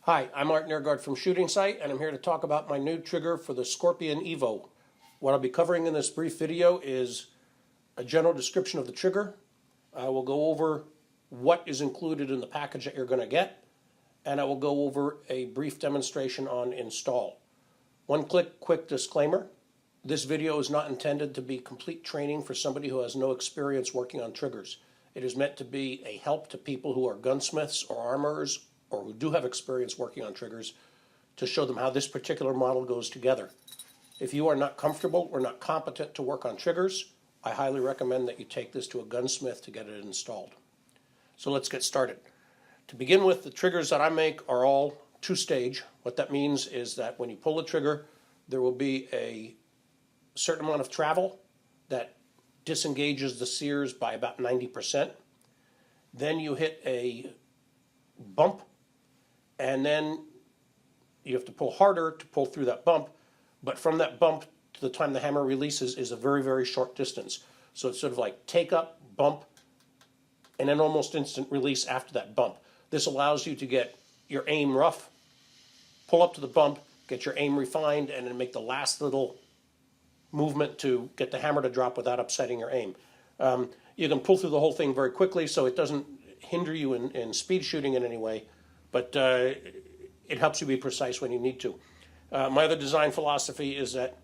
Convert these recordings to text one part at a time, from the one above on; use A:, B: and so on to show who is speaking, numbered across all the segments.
A: Hi, I'm Art Nergard from ShootingSight, and I'm here to talk about my new trigger for the Scorpion EVO. What I'll be covering in this brief video is a general description of the trigger. I will go over what is included in the package that you're going to get, and I will go over a brief demonstration on install. One quick disclaimer. This video is not intended to be complete training for somebody who has no experience working on triggers. It is meant to be a help to people who are gunsmiths or armorers or who do have experience working on triggers to show them how this particular model goes together. If you are not comfortable or not competent to work on triggers, I highly recommend that you take this to a gunsmith to get it installed. So let's get started. To begin with, the triggers that I make are all two-stage. What that means is that when you pull the trigger, there will be a certain amount of travel that disengages the sears by about 90%. Then you hit a bump, and then you have to pull harder to pull through that bump, but from that bump to the time the hammer releases is a very, very short distance. So it's sort of like take up, bump, and then almost instant release after that bump. This allows you to get your aim rough, pull up to the bump, get your aim refined, and then make the last little movement to get the hammer to drop without upsetting your aim. You can pull through the whole thing very quickly, so it doesn't hinder you in speed shooting in any way, but it helps you be precise when you need to. My other design philosophy is that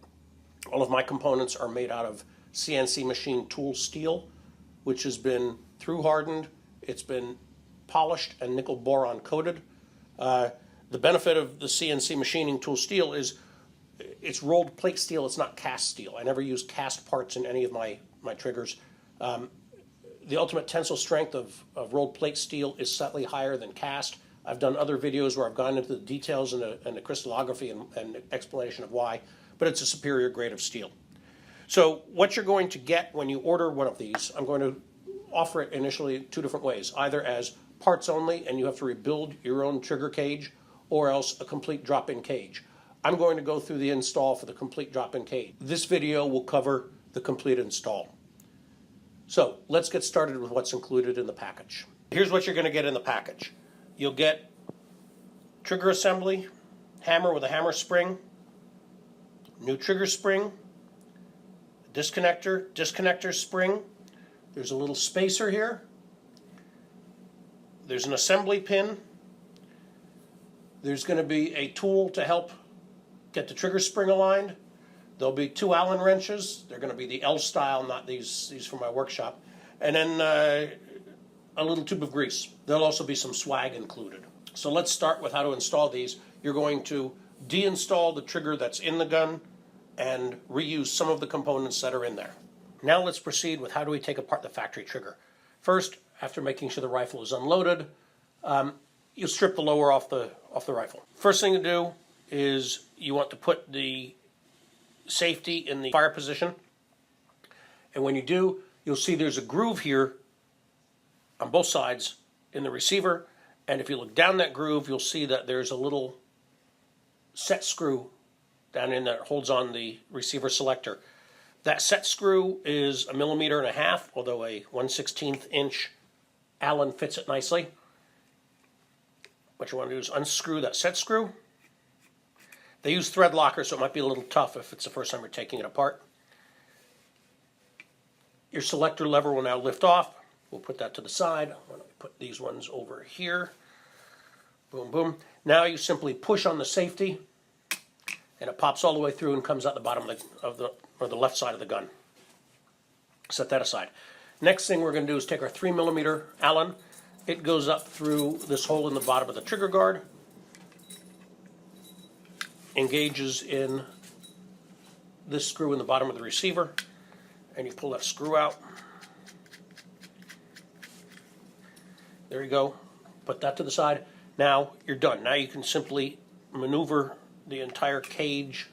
A: all of my components are made out of CNC machine tool steel, which has been through hardened, it's been polished and nickel boron coated. The benefit of the CNC machining tool steel is it's rolled plate steel, it's not cast steel. I never use cast parts in any of my triggers. The ultimate tensile strength of rolled plate steel is slightly higher than cast. I've done other videos where I've gone into the details and the crystallography and explanation of why, but it's a superior grade of steel. So what you're going to get when you order one of these, I'm going to offer it initially two different ways, either as parts only and you have to rebuild your own trigger cage, or else a complete drop-in cage. I'm going to go through the install for the complete drop-in cage. This video will cover the complete install. So let's get started with what's included in the package. Here's what you're going to get in the package. You'll get trigger assembly, hammer with a hammer spring, new trigger spring, disconnector spring. There's a little spacer here. There's an assembly pin. There's going to be a tool to help get the trigger spring aligned. There'll be two Allen wrenches. They're going to be the L style, not these from my workshop. And then a little tube of grease. There'll also be some swag included. So let's start with how to install these. You're going to deinstall the trigger that's in the gun and reuse some of the components that are in there. Now let's proceed with how do we take apart the factory trigger. First, after making sure the rifle is unloaded, you strip the lower off the rifle. First thing to do is you want to put the safety in the fire position, and when you do, you'll see there's a groove here on both sides in the receiver, and if you look down that groove, you'll see that there's a little set screw down in that holds on the receiver selector. That set screw is 1.5 millimeters, although a 1/16 inch Allen fits it nicely. What you want to do is unscrew that set screw. They use thread locker, so it might be a little tough if it's the first time you're taking it apart. Your selector lever will now lift off. We'll put that to the side. I'm going to put these ones over here. Boom, boom. Now you simply push on the safety, and it pops all the way through and comes out the bottom of the left side of the gun. Set that aside. Next thing we're going to do is take our 3 millimeter Allen. It goes up through this hole in the bottom of the trigger guard, engages in this screw in the bottom of the receiver, and you pull that screw out. There you go. Put that to the side. Now you're done. Now you can simply maneuver the entire cage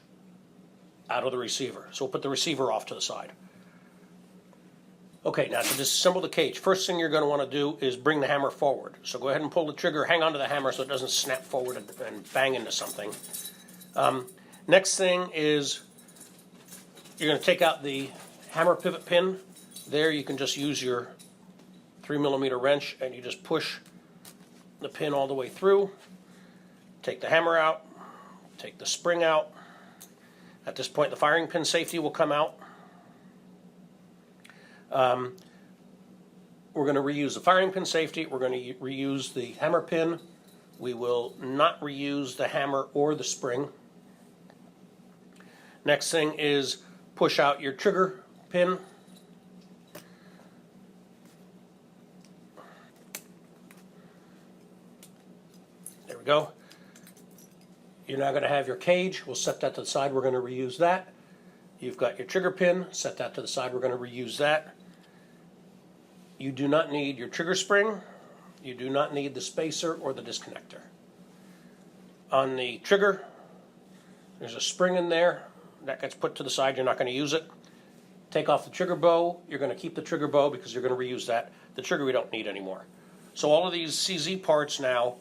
A: out of the receiver. So we'll put the receiver off to the side. Okay, now to disassemble the cage, first thing you're going to want to do is bring the hammer forward. So go ahead and pull the trigger, hang on to the hammer so it doesn't snap forward and bang into something. Next thing is you're going to take out the hammer pivot pin. There you can just use your 3 millimeter wrench and you just push the pin all the way through. Take the hammer out, take the spring out. At this point, the firing pin safety will come out. We're going to reuse the firing pin safety. We're going to reuse the hammer pin. We will not reuse the hammer or the spring. Next thing is push out your trigger pin. There we go. You're now going to have your cage. We'll set that to the side. We're going to reuse that. You've got your trigger pin. Set that to the side. We're going to reuse that. You do not need your trigger spring. You do not need the spacer or the disconnector. On the trigger, there's a spring in there. That gets put to the side. You're not going to use it. Take off the trigger bow. You're going to keep the trigger bow because you're going to reuse that. The trigger we don't need anymore. So all of these CZ parts now,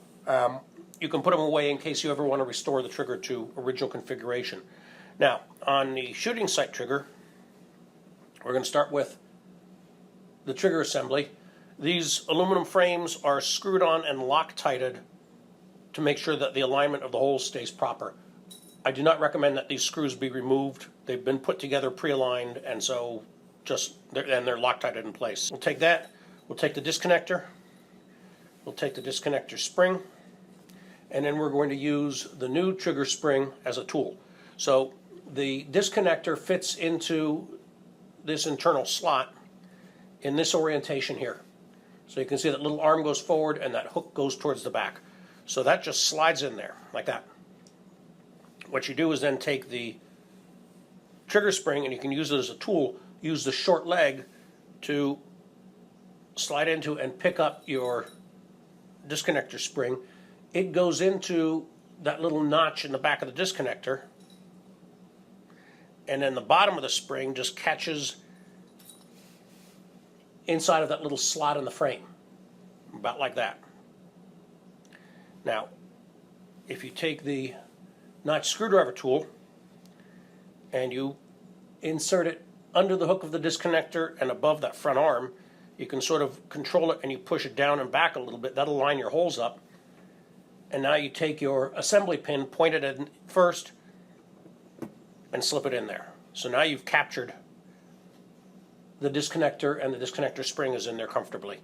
A: you can put them away in case you ever want to restore the trigger to original configuration. Now, on the ShootingSight trigger, we're going to start with the trigger assembly. These aluminum frames are screwed on and Loctited to make sure that the alignment of the holes stays proper. I do not recommend that these screws be removed. They've been put together pre-aligned, and so they're Loctited in place. We'll take that. We'll take the disconnector. We'll take the disconnector spring, and then we're going to use the new trigger spring as a tool. So the disconnector fits into this internal slot in this orientation here. So you can see that little arm goes forward and that hook goes towards the back. So that just slides in there like that. What you do is then take the trigger spring, and you can use it as a tool, use the short leg to slide into and pick up your disconnector spring. It goes into that little notch in the back of the disconnector, and then the bottom of the spring just catches inside of that little slot in the frame, about like that. Now, if you take the notch screwdriver tool and you insert it under the hook of the disconnector and above that front arm, you can sort of control it and you push it down and back a little bit. That'll line your holes up. And now you take your assembly pin, point it in first, and slip it in there. So now you've captured the disconnector, and the disconnector spring is in there comfortably.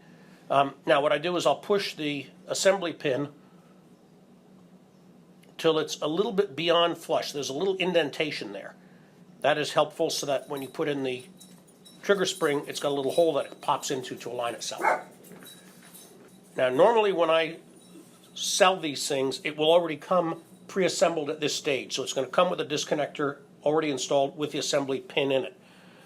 A: Now what I do is I'll push the assembly pin till it's a little bit beyond flush. There's a little indentation there. That is helpful so that when you put in the trigger spring, it's got a little hole that it pops into to align itself. Now normally when I sell these things, it will already come pre-assembled at this stage. So it's going to come with a disconnector already installed with the assembly pin in it.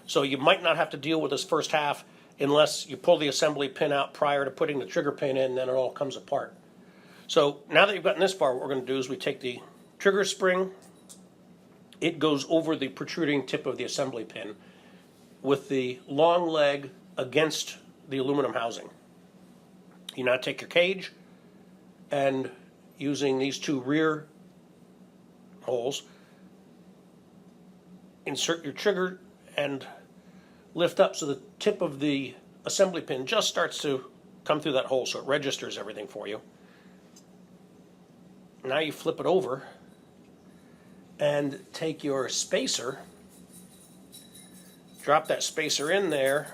A: So you might not have to deal with this first half unless you pull the assembly pin out prior to putting the trigger pin in, then it all comes apart. So now that you've gotten this far, what we're going to do is we take the trigger spring, it goes over the protruding tip of the assembly pin with the long leg against the aluminum housing. You now take your cage and using these two rear holes, insert your trigger and lift up so the tip of the assembly pin just starts to come through that hole so it registers everything for you. Now you flip it over and take your spacer, drop that spacer in there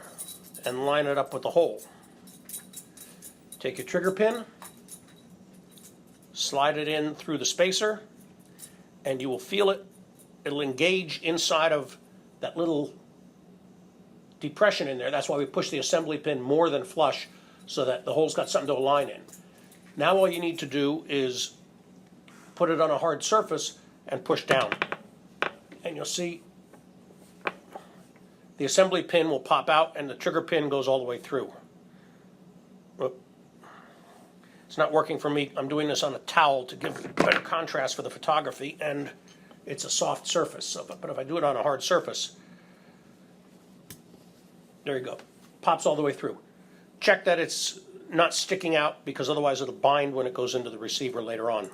A: and line it up with the hole. Take your trigger pin, slide it in through the spacer, and you will feel it. It'll engage inside of that little depression in there. That's why we push the assembly pin more than flush so that the hole's got something to align in. Now all you need to do is put it on a hard surface and push down. And you'll see the assembly pin will pop out and the trigger pin goes all the way through. It's not working for me. I'm doing this on a towel to give better contrast for the photography, and it's a soft surface. So, but if I do it on a hard surface, there you go. Pops all the way through. Check that it's not sticking out because otherwise it'll bind when it goes into the receiver later on.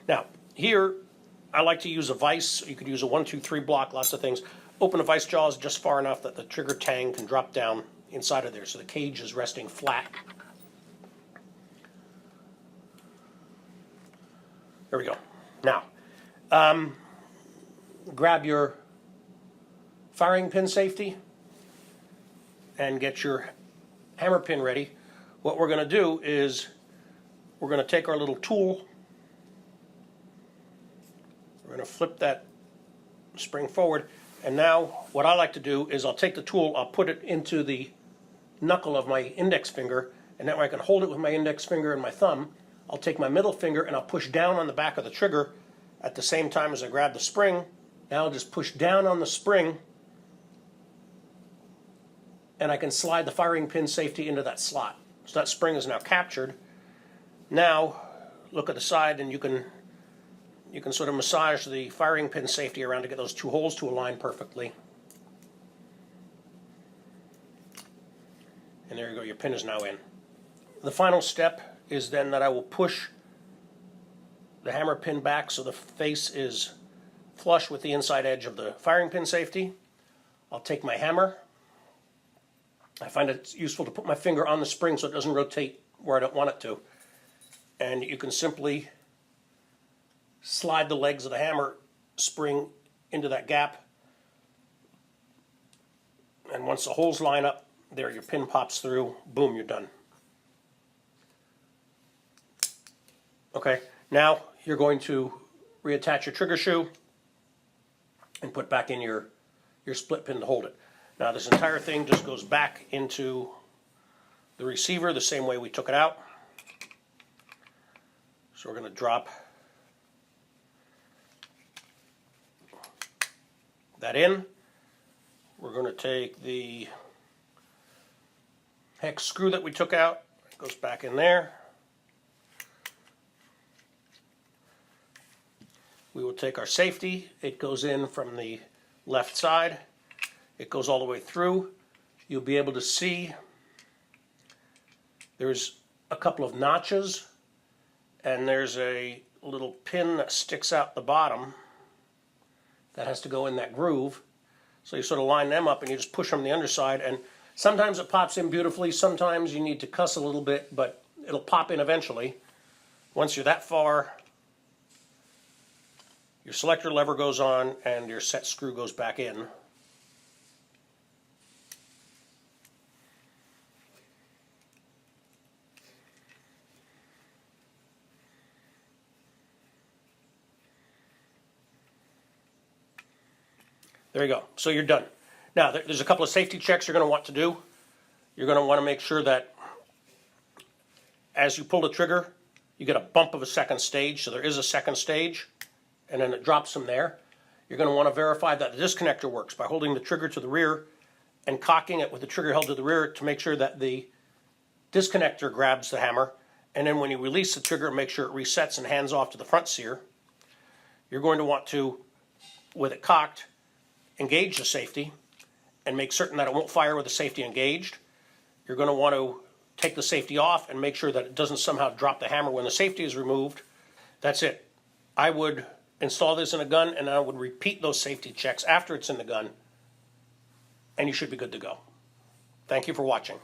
A: Now, here I like to use a vise. You could use a 1-2-3 block, lots of things. Open the vise jaws just far enough that the trigger tang can drop down inside of there so the cage is resting flat. There we go. Now, grab your firing pin safety and get your hammer pin ready. What we're going to do is we're going to take our little tool. We're going to flip that spring forward. And now what I like to do is I'll take the tool, I'll put it into the knuckle of my index finger, and that way I can hold it with my index finger and my thumb. I'll take my middle finger and I'll push down on the back of the trigger at the same time as I grab the spring. Now I'll just push down on the spring and I can slide the firing pin safety into that slot. So that spring is now captured. Now look at the side and you can sort of massage the firing pin safety around to get those two holes to align perfectly. And there you go, your pin is now in. The final step is then that I will push the hammer pin back so the face is flush with the inside edge of the firing pin safety. I'll take my hammer. I find it's useful to put my finger on the spring so it doesn't rotate where I don't want it to. And you can simply slide the legs of the hammer spring into that gap. And once the holes line up, there your pin pops through, boom, you're done. Okay, now you're going to reattach your trigger shoe and put back in your split pin to hold it. Now this entire thing just goes back into the receiver the same way we took it out. So we're going to drop that in. We're going to take the hex screw that we took out, it goes back in there. We will take our safety, it goes in from the left side, it goes all the way through. You'll be able to see there's a couple of notches and there's a little pin that sticks out the bottom that has to go in that groove. So you sort of line them up and you just push from the underside, and sometimes it pops in beautifully, sometimes you need to cuss a little bit, but it'll pop in eventually. Once you're that far, your selector lever goes on and your set screw goes back in. There you go. So you're done. Now, there's a couple of safety checks you're going to want to do. You're going to want to make sure that as you pull the trigger, you get a bump of a second stage. So there is a second stage, and then it drops from there. You're going to want to verify that the disconnector works by holding the trigger to the rear and cocking it with the trigger held to the rear to make sure that the disconnector grabs the hammer. And then when you release the trigger, make sure it resets and hands off to the front sear. You're going to want to, with it cocked, engage the safety and make certain that it won't fire with the safety engaged. You're going to want to take the safety off and make sure that it doesn't somehow drop the hammer when the safety is removed. That's it. I would install this in a gun and I would repeat those safety checks after it's in the gun, and you should be good to go. Thank you for watching.